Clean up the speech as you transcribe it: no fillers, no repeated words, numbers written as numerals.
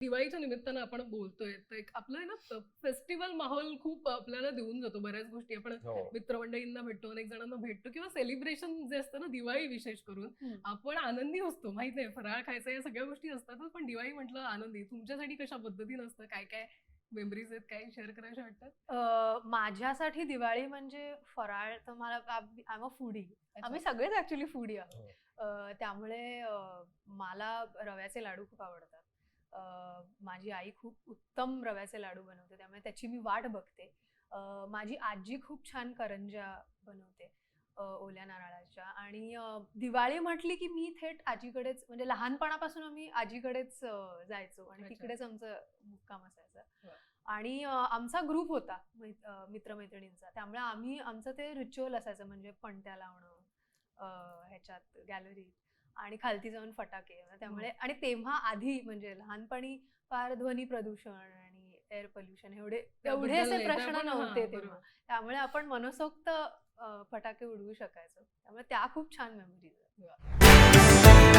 दिवाळीच्या निमित्तानं आपण बोलतोय तर एक आपलं ना फेस्टिवल माहोल खूप आपल्याला देऊन जातो. बऱ्याच गोष्टी आपण हो. मित्रमंडळींना भेटतो, अनेक जणांना भेटतो किंवा सेलिब्रेशन जे असतं ना दिवाळी विशेष करून आपण आनंदी असतो. माहित आहे फराळ खायचा या सगळ्या गोष्टी असतातच, पण दिवाळी म्हटलं आनंदी. तुमच्यासाठी कशा पद्धतीनं असतं, काय काय मेमरीज आहेत, काय शेअर करायला वाटतात? माझ्यासाठी दिवाळी म्हणजे फराळ तर मला आय एम अ फूडी. आम्ही सगळेच ऍक्च्युली फूडी आहोत. त्यामुळे मला रव्याचे लाडू खूप आवडतात. माझी आई खूप उत्तम रव्याचे लाडू बनवते, त्यामुळे त्याची मी वाट बघते. माझी आजी खूप छान करंज्या बनवते ओल्या नारळाच्या. आणि दिवाळी म्हटली की मी थेट आजीकडेच, म्हणजे लहानपणापासून आम्ही आजीकडेच जायचो आणि तिकडेच आमचं मुक्काम असायचं. आणि आमचा ग्रुप होता मित्रमैत्रिणींचा, त्यामुळे आमचं ते रिच्युअल असायचं, म्हणजे पणत्या लावणं ह्याच्यात गॅलरीत आणि खालती जाऊन फटाके. त्यामुळे आणि तेव्हा आधी म्हणजे लहानपणी फार ध्वनी प्रदूषण आणि एअर पोल्युशन एवढे असे प्रश्न नव्हते तेव्हा, त्यामुळे आपण मनसोक्त फटाके उडवू शकायचो. त्यामुळे त्या खूप छान मेमरीज आहेत.